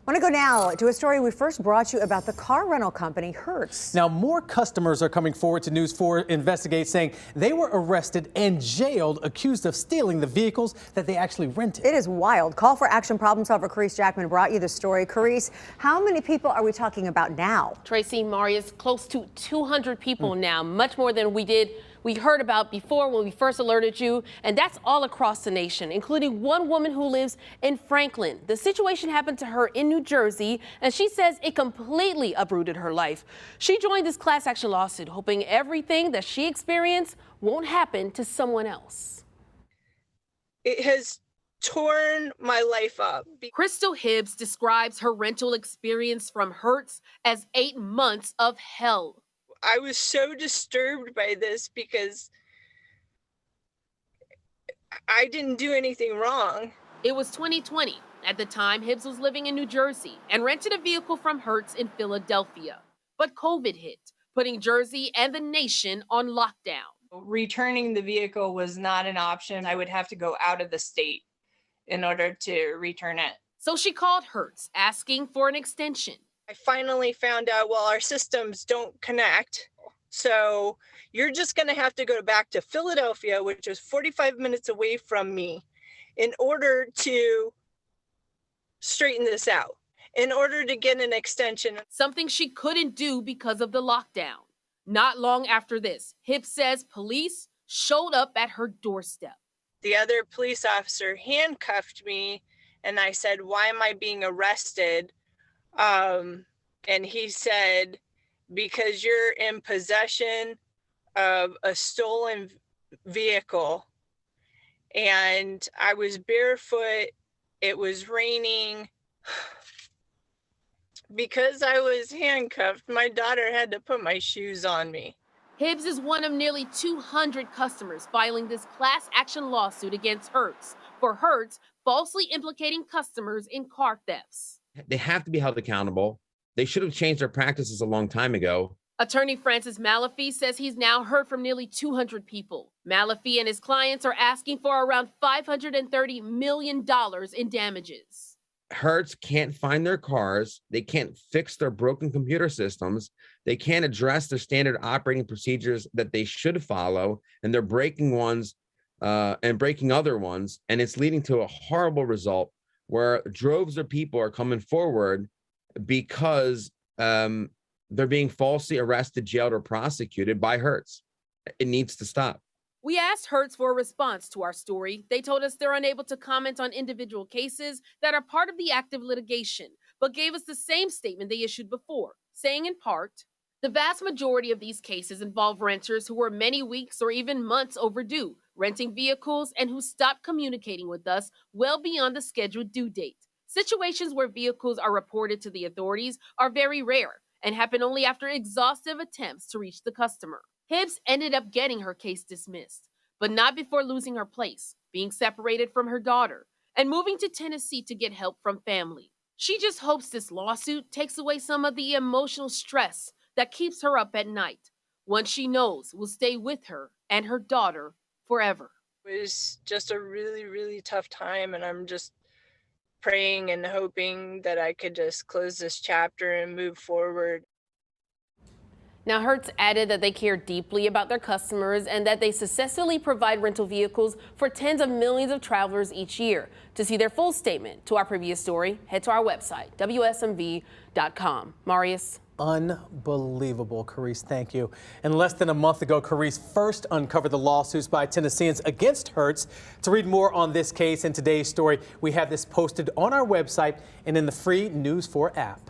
Want to go now to a story we first brought you about the car rental company Hertz. Now, more customers are coming forward to News 4 Investigate, saying they were arrested and jailed, accused of stealing the vehicles that they actually rented. It is wild. Call for Action problem solver Carice Jackman brought you the story. Carice, how many people are we talking about now? Tracy, Marius, close to 200 people now, much more than we heard about before when we first alerted you, and that's all across the nation, including one woman who lives in Franklin. The situation happened to her in New Jersey, and she says it completely uprooted her life. She joined this class action lawsuit, hoping everything that she experienced won't happen to someone else. It has torn my life up. Crystal Hibbs describes her rental experience from Hertz as 8 months of hell. I was so disturbed by this because I didn't do anything wrong. It was 2020. At the time, Hibbs was living in New Jersey and rented a vehicle from Hertz in Philadelphia. But COVID hit, putting Jersey and the nation on lockdown. Returning the vehicle was not an option. I would have to go out of the state in order to return it. So she called Hertz, asking for an extension. I finally found out, well, our systems don't connect. So you're just going to have to go back to Philadelphia, which is 45 minutes away from me, in order to straighten this out, in order to get an extension. Something she couldn't do because of the lockdown. Not long after this, Hibbs says police showed up at her doorstep. The other police officer handcuffed me, and I said, why am I being arrested? And he said, because you're in possession of a stolen vehicle. And I was barefoot. It was raining. Because I was handcuffed, my daughter had to put my shoes on me. Hibbs is one of nearly 200 customers filing this class action lawsuit against Hertz for Hertz falsely implicating customers in car thefts. They have to be held accountable. They should have changed their practices a long time ago. Attorney Francis Malafie says he's now heard from nearly 200 people. Malafie and his clients are asking for around $530 million in damages. Hertz can't find their cars. They can't fix their broken computer systems. They can't address the standard operating procedures that they should follow, and they're breaking ones and breaking other ones. And it's leading to a horrible result where droves of people are coming forward because they're being falsely arrested, jailed, or prosecuted by Hertz. It needs to stop. We asked Hertz for a response to our story. They told us they're unable to comment on individual cases that are part of the active litigation, but gave us the same statement they issued before, saying in part, the vast majority of these cases involve renters who were many weeks or even months overdue, renting vehicles and who stopped communicating with us well beyond the scheduled due date. Situations where vehicles are reported to the authorities are very rare and happen only after exhaustive attempts to reach the customer. Hibbs ended up getting her case dismissed, but not before losing her place, being separated from her daughter, and moving to Tennessee to get help from family. She just hopes this lawsuit takes away some of the emotional stress that keeps her up at night, one she knows will stay with her and her daughter forever. It was just a really, really tough time, and I'm just praying and hoping that I could just close this chapter and move forward. Now, Hertz added that they care deeply about their customers and that they successfully provide rental vehicles for tens of millions of travelers each year. To see their full statement to our previous story, head to our website, WSMV.com. Marius. Unbelievable, Carice. Thank you. And less than a month ago, Carice first uncovered the lawsuits by Tennesseans against Hertz. To read more on this case and today's story, we have this posted on our website and in the free News 4 app.